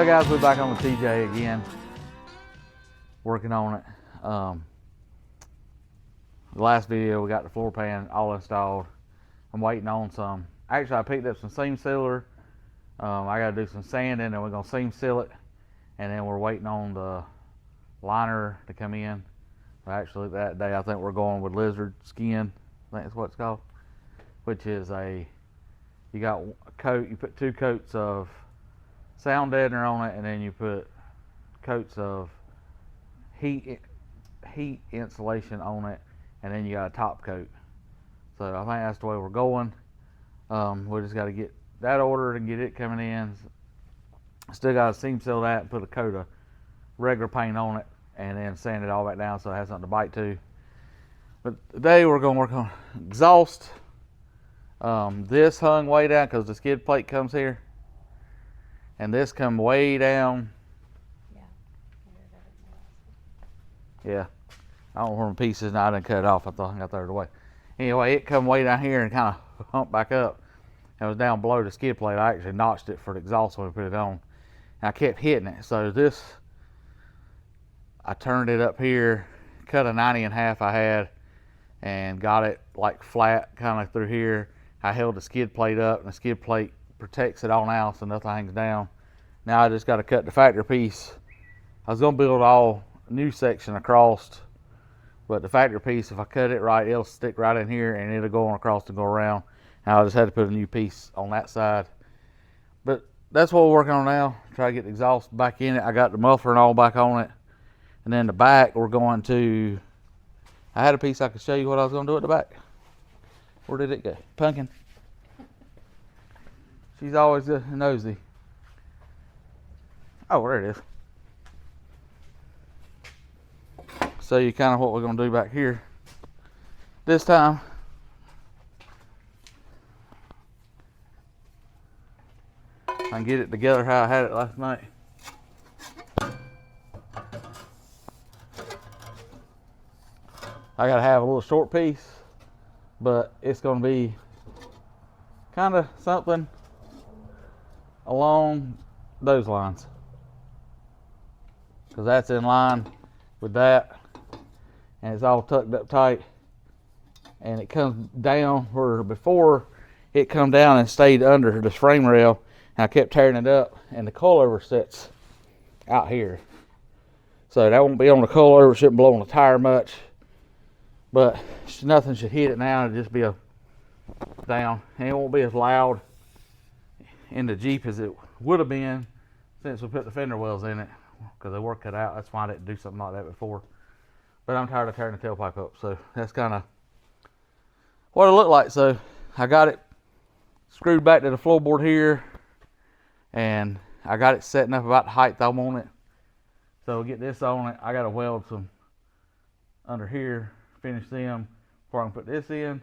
guys, we're back on the TJ again, working on it. The last video we got the floor pan all installed. I'm waiting on some. Actually, I picked up some seam sealer. I got to do some sanding, and we're gonna seam seal it, and then we're waiting on the liner to come in. Actually, that day I think we're going with lizard skin. I think that's what it's called, which is you got a coat. You put 2 coats of sound deadener on it, and then you put coats of heat insulation on it, and then you got a top coat. So I think that's the way we're going. We just got to get that ordered and get it coming in. Still got to seam seal that and put a coat of regular paint on it, and then sand it all back down so it has something to bite to. But today we're going to work on exhaust. This hung way down because the skid plate comes here, and this come way down. Yeah, I don't know where my piece is now. I didn't cut it off. I thought I got that away. Anyway, it come way down here and kind of humped back up. It was down below the skid plate. I actually notched it for the exhaust when we put it on, and I kept hitting it. So this, I turned it up here, cut a 90 in half I had, and got it like flat kind of through here. I held the skid plate up, and the skid plate protects it all now so nothing hangs down. Now I just got to cut the factory piece. I was going to build all new section across, but the factory piece, if I cut it right, it'll stick right in here and it'll go on across and go around. And I just had to put a new piece on that side. But that's what we're working on now. Try to get the exhaust back in it. I got the muffler and all back on it. And then the back, we're going to, I had a piece I could show you what I was going to do at the back. Where did it go? Pumpkin. She's always nosy. Oh, there it is. So you kind of what we're going to do back here this time. I can get it together how I had it last night. I got to have a little short piece, but it's going to be kind of something along those lines, because that's in line with that. And it's all tucked up tight, and it comes down where before it come down and stayed under this frame rail, and I kept tearing it up, and the coilover sits out here, so that won't be on the coilover. Shouldn't blow on the tire much, but nothing should hit it now. It'll just be a down, and it won't be as loud in the Jeep as it would have been since we put the fender wells in it, because they were cut out. That's why I didn't do something like that before. But I'm tired of tearing the tailpipe up, so that's kind of what it looked like. So I got it screwed back to the floorboard here, and I got it setting up about the height I want it. So we'll get this on it. I got to weld some under here, finish them before I can put this in.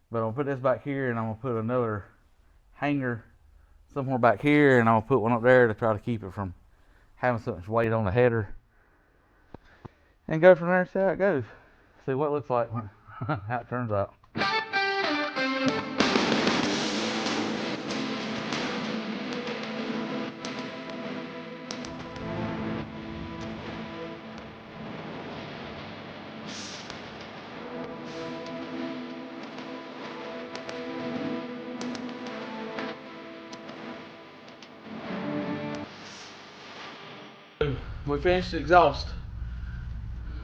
But I'm gonna put this back here, and I'm gonna put another hanger somewhere back here, and I'm gonna put one up there to try to keep it from having so much weight on the header. And go from there and see how it goes. See what it looks like when how it turns out. We finished the exhaust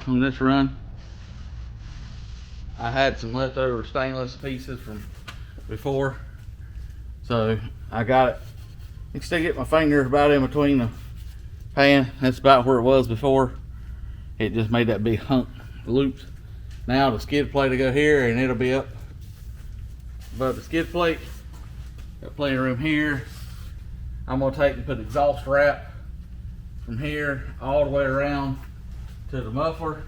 on this run. I had some leftover stainless pieces from before, so I got it. You can still get my finger about in between the pan. That's about where it was before. It just made that big hunk looped. Now the skid plate will go here, and it'll be up above the skid plate. Got plenty of room here. I'm gonna take and put exhaust wrap from here all the way around to the muffler,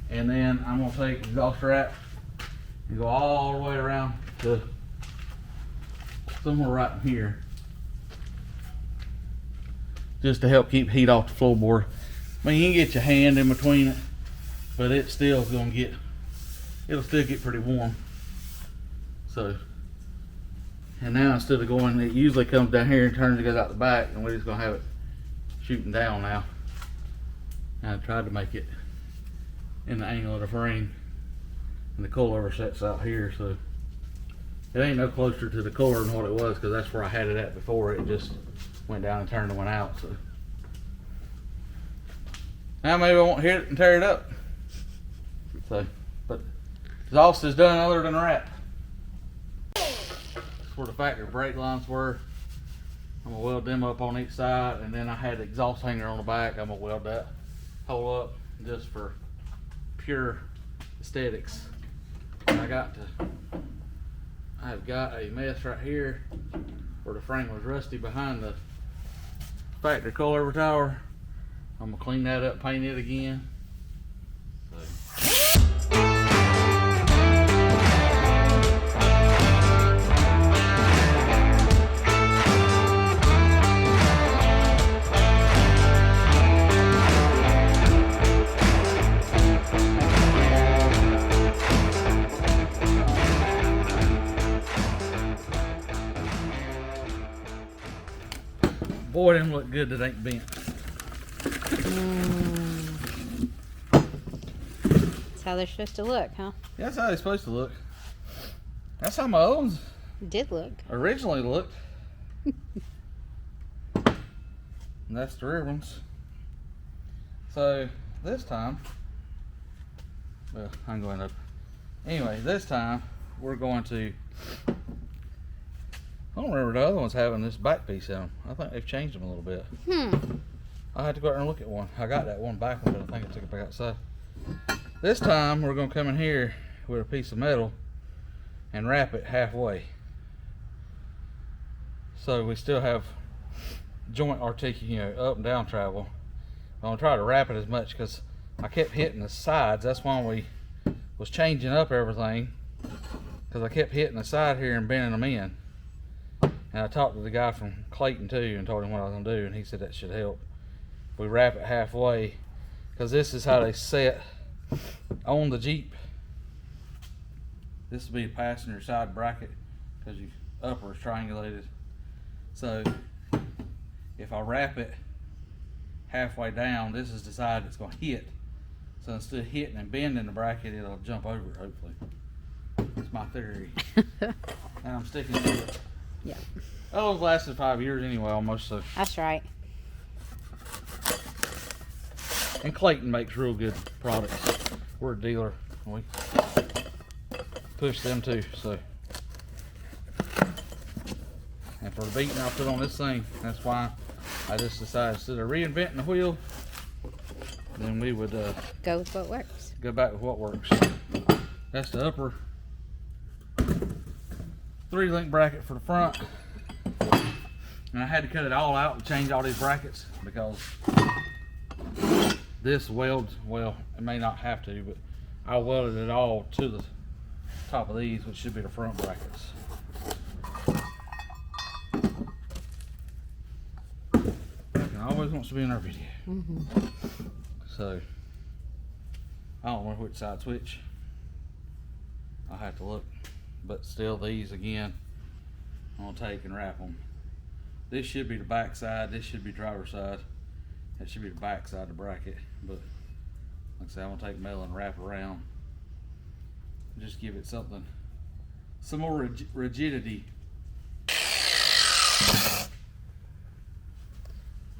and then I'm going to take exhaust wrap and go all the way around to somewhere right in here, just to help keep heat off the floorboard. I mean, you can get your hand in between it, but it's still going to get, it'll still get pretty warm. So And now instead of going, it usually comes down here and turns and goes out the back, and we're just gonna have it shooting down now. And I tried to make it in the angle of the frame, and the coilover sets out here, so it ain't no closer to the core than what it was, because that's where I had it at before. It just went down and turned and went out. So now maybe I won't hit it and tear it up. So, but exhaust is done other than wrap. That's where the factory brake lines were. I'm gonna weld them up on each side, and then I had the exhaust hanger on the back. I'm gonna weld that hole up just for pure aesthetics. And I've got a mess right here where the frame was rusty behind the factory coilover tower. I'm gonna clean that up, paint it again. Boy, them look good that ain't bent. That's how they're supposed to look, huh? Yeah, that's how they're supposed to look. That's how my old ones Did look. originally looked. And that's the rear ones. So this time, well, I'm going up. Anyway, this time we're going to, I don't remember the other ones having this back piece in them. I think they've changed them a little bit. I had to go out there and look at one. I got that one back one, but I think I took it back outside. This time we're going to come in here with a piece of metal and wrap it halfway. So we still have joint up and down travel. I'm going to try to wrap it as much because I kept hitting the sides. That's why we was changing up everything, because I kept hitting the side here and bending them in. And I talked to the guy from Clayton too and told him what I was going to do, and he said that should help. We wrap it halfway, because this is how they set on the Jeep. This will be a passenger side bracket because your upper is triangulated. So if I wrap it halfway down, this is the side that's going to hit. So instead of hitting and bending the bracket, it'll jump over it, hopefully. That's my theory. And I'm sticking to it. Yeah. Oh, it's lasted 5 years anyway, almost. So. That's right. And Clayton makes real good products. We're a dealer. We push them too. So. And for the beating I put on this thing, that's why I just decided instead of reinventing the wheel, then we would go with what works. Go back with what works. That's the upper 3-link bracket for the front. And I had to cut it all out and change all these brackets because this welds, well, it may not have to, but I welded it all to the top of these, which should be the front brackets. And always wants to be in our video. So I don't know which side switch. I'll have to look, but still these again I'm gonna take and wrap them. This should be the back side, this should be driver's side, that should be the back side of the bracket, but like I said, I'm gonna take metal and wrap it around, just give it something, some more rigidity.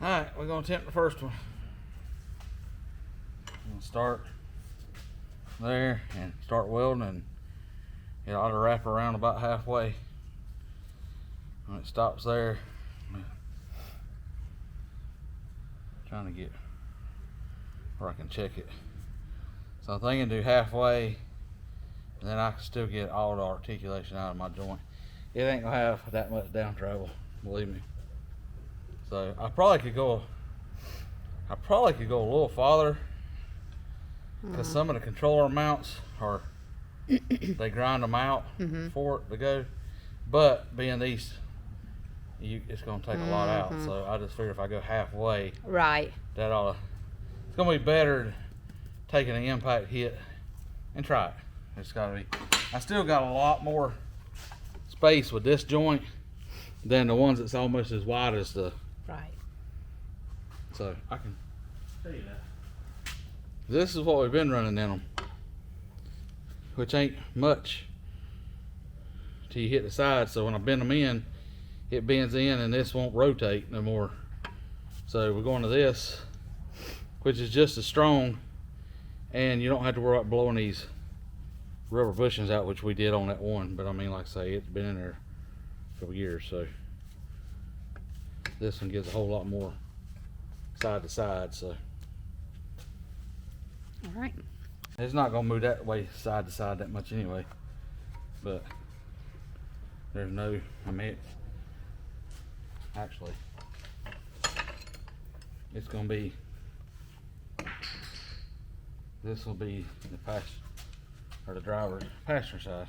Alright, we're gonna attempt the first one. I'm gonna start there and start welding, and it ought to wrap around about halfway. When it stops there, I'm trying to get where I can check it. So I'm thinking do halfway, and then I can still get all the articulation out of my joint. It ain't gonna have that much down travel, believe me. So I probably could go a little farther, because some of the controller mounts are they grind them out for it to go, but being these, it's going to take a lot out. So I just figure if I go halfway, right, that ought to, it's going to be better taking an impact hit and try it. It's got to be. I still got a lot more space with this joint than the ones that's almost as wide as the. Right. So I can tell you that. This is what we've been running in them, which ain't much till you hit the side. So when I bend them in, it bends in and this won't rotate no more. So we're going to this, which is just as strong, and you don't have to worry about blowing these rubber bushings out, which we did on that one. But I mean, like I say, it's been in there for years, so this one gives a whole lot more side to side. So All right. it's not gonna move that way side to side that much anyway, but there's no, I mean, actually it's gonna be, this will be the passenger or the driver's passenger side,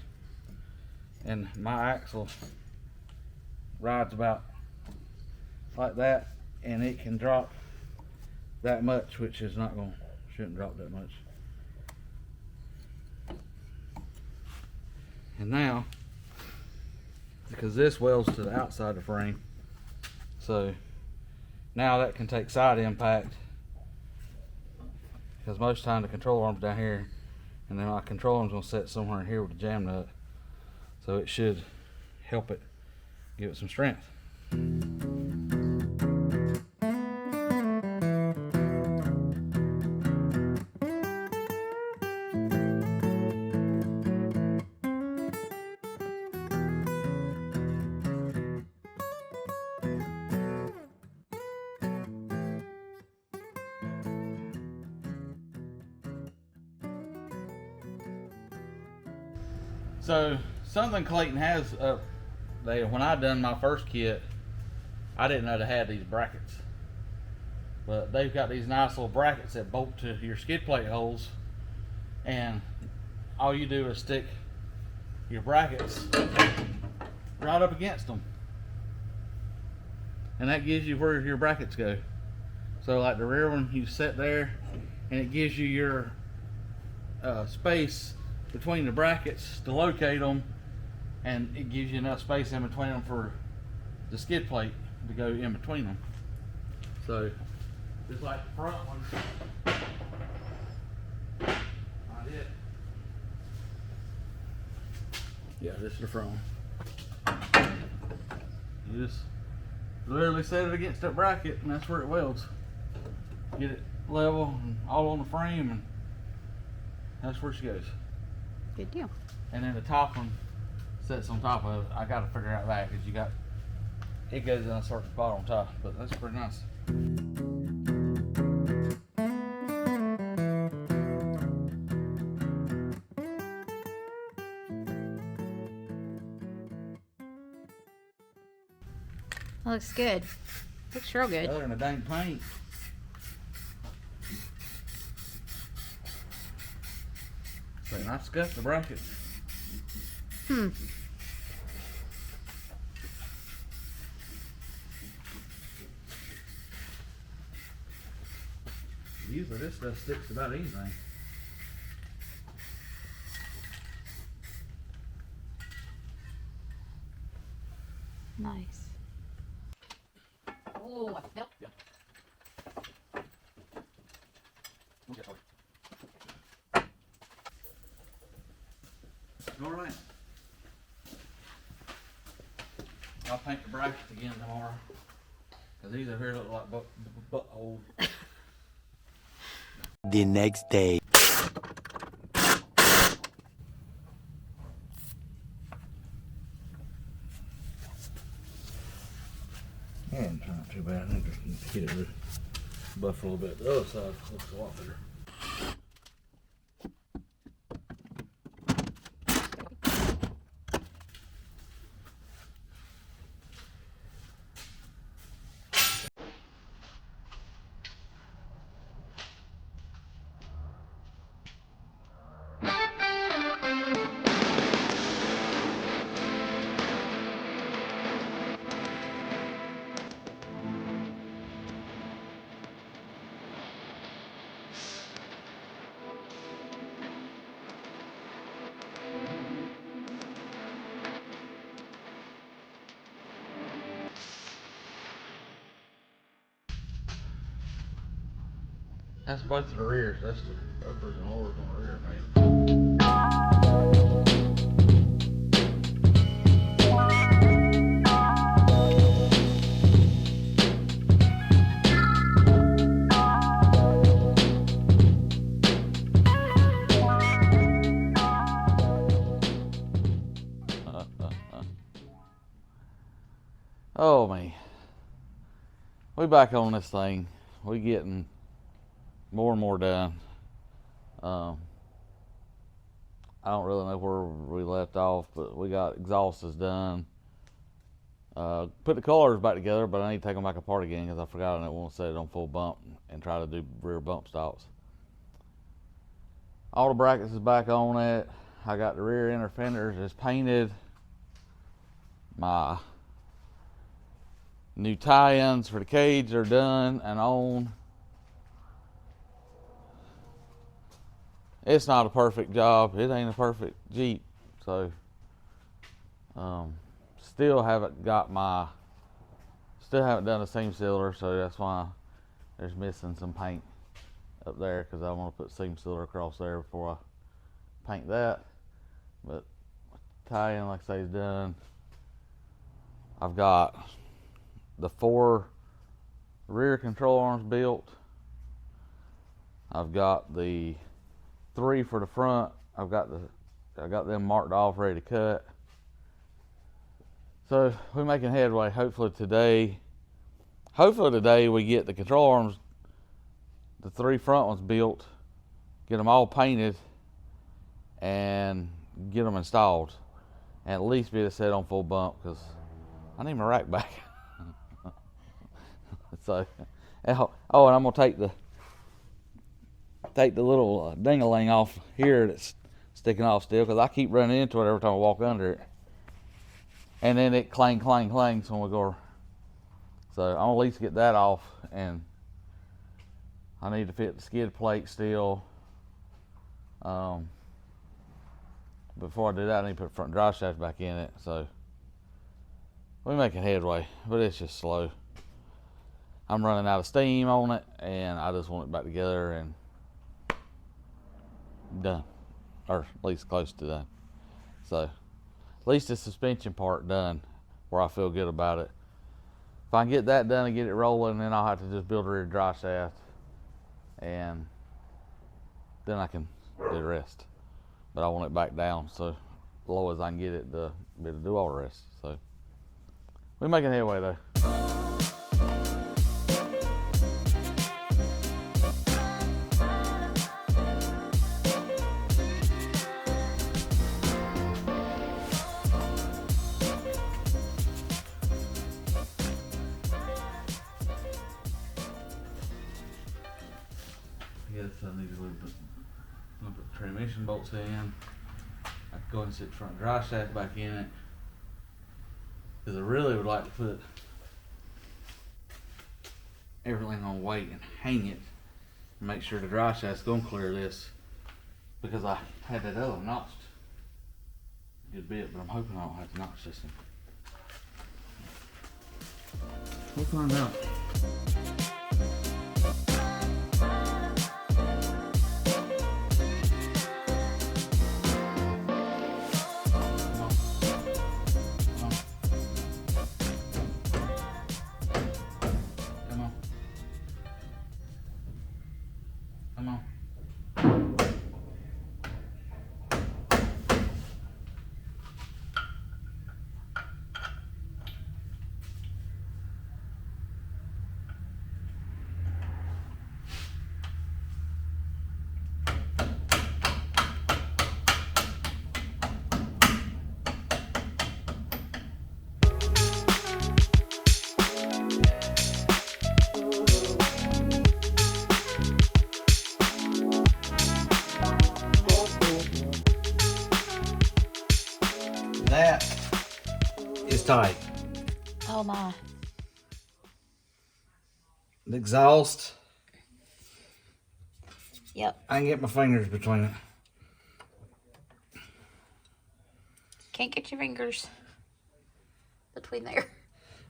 and my axle rides about like that, and it can drop that much, which is not going, shouldn't drop that much. And now, because this welds to the outside of the frame, so now that can take side impact, because most of the time the control arm's down here, and then my control arm's gonna sit somewhere in here with the jam nut, so it should help it, give it some strength. So something Clayton has up there, when I done my first kit, I didn't know they had these brackets, but they've got these nice little brackets that bolt to your skid plate holes, and all you do is stick your brackets right up against them, and that gives you where your brackets go. So like the rear one, you set there, and it gives you your space between the brackets to locate them, and it gives you enough space in between them for the skid plate to go in between them. So just like the front one, I did. Yeah, this is the front one. You just literally set it against that bracket, and that's where it welds. Get it level and all on the frame, and that's where she goes. Good deal. And then the top one sits on top of it. I got to figure out that, because you got, it goes in a certain spot on top, but that's pretty nice. That looks good. Looks real good. Other than the dang paint. So I scuffed the brackets. Usually this stuff sticks about anything. Nice. Oh, yep. Yeah. Okay, sorry. All right. I'll paint the brackets again tomorrow, because these over here look like buttholes. The next day. Yeah, it's not too bad. I think just hit it with buff a little bit. The other side looks a lot better. That's both the rears. That's the uppers and lowers on the rear, man. Oh man, we back on this thing. We getting more and more done. I don't really know where we left off, but we got exhausts done. Put the colors back together, but I need to take them back apart again because I forgot I didn't want to set it on full bump and try to do rear bump stops. All the brackets is back on it. I got the rear inner fenders is painted. My new tie-ins for the cage are done and on. It's not a perfect job. It ain't a perfect Jeep, so still haven't done a seam sealer, so that's why there's missing some paint up there, because I want to put seam sealer across there before I paint that. But tie-in, like I say, is done. I've got the 4 rear control arms built. I've got the 3 for the front. I got them marked off, ready to cut. So we're making headway. Hopefully today we get the control arms, the 3 front ones built, get them all painted, and get them installed, and at least be able to set on full bump, because I need my rack back. So, oh, and I'm gonna take the little ding-a-ling off here that's sticking off still, because I keep running into it every time I walk under it, and then it clang clangs when we go. So I'm gonna at least get that off, and I need to fit the skid plate still. Before I do that, I need to put the front drive shaft back in it. So we're making headway, but it's just slow. I'm running out of steam on it, and I just want it back together and done, or at least close to done. So at least the suspension part done, where I feel good about it. If I can get that done and get it rolling, then I'll have to just build a rear drive shaft, and then I can do the rest. But I want it back down so low as I can get it to be able to do all the rest. So we're making headway though. I guess I need to put transmission bolts in. I could go ahead and sit the front drive shaft back in it, because I really would like to put everything on weight and hang it and make sure the drive shaft's gonna clear this, because I had that other notched a good bit, but I'm hoping I don't have to notch this one. We'll find out. Come on. That is tight. Oh my. The exhaust. Yep. I can get my fingers between it. Can't get your fingers between there.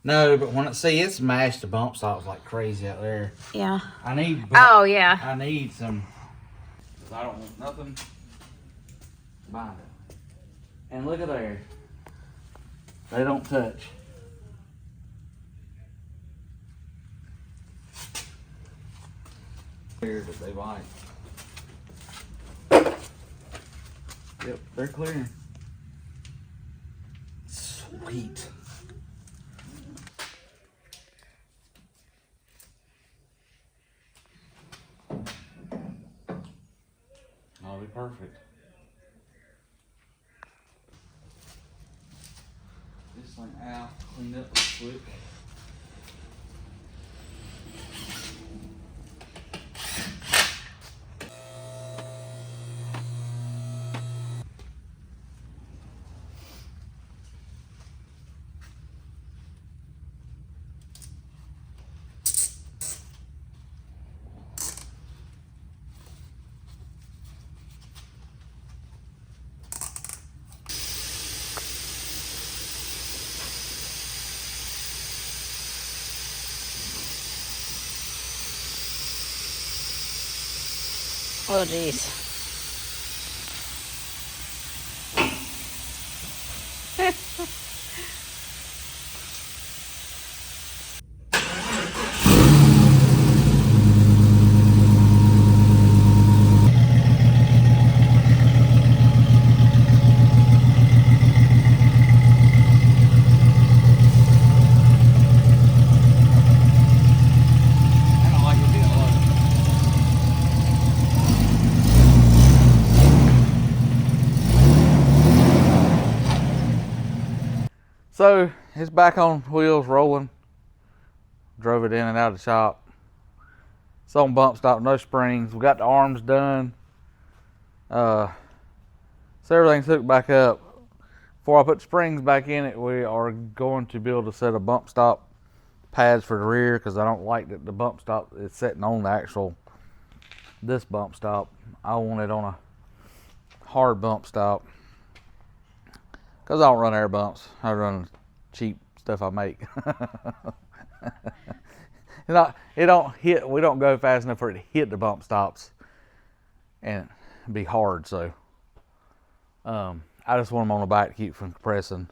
No, but when it smashed the bump stops like crazy out there. Yeah. I need. Oh, yeah. I need some. Cause I don't want nothing behind it. And look at there. They don't touch. Clear that they like. Yep, they're clearing. Sweet. That'll be perfect. This thing out, cleaned up real quick. Oh, geez. I don't like it being low. So it's back on wheels, rolling. Drove it in and out of the shop. It's on bump stop, no springs. We got the arms done. So everything's hooked back up. Before I put springs back in it, we are going to build a set of bump stop pads for the rear, because I don't like that the bump stop is sitting on the actual this bump stop. I want it on a hard bump stop, because I don't run air bumps. I run cheap stuff I make. It don't hit. We don't go fast enough for it to hit the bump stops and be hard. So I just want them on the back to keep from compressing,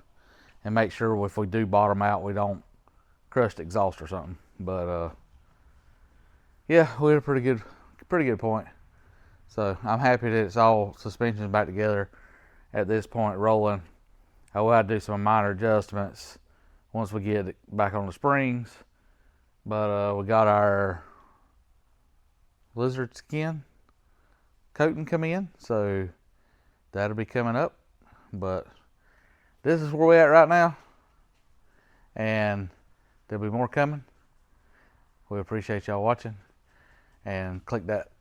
and make sure if we do bottom out, we don't crush the exhaust or something. But yeah, we're at a pretty good point. So I'm happy that it's all suspension back together at this point, rolling. I will have to do some minor adjustments once we get it back on the springs. But we got our lizard skin coating come in, so that'll be coming up. But this is where we're at right now, and there'll be more coming. We appreciate y'all watching, and click that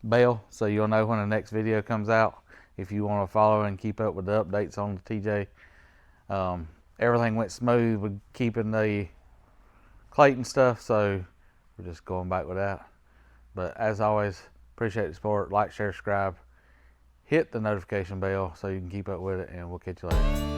bell so you'll know when the next video comes out, if you want to follow and keep up with the updates on the TJ. Everything went smooth with keeping the Clayton stuff, so we're just going back with that. But as always, appreciate the support. Like, share, subscribe, hit the notification bell so you can keep up with it, and we'll catch you later.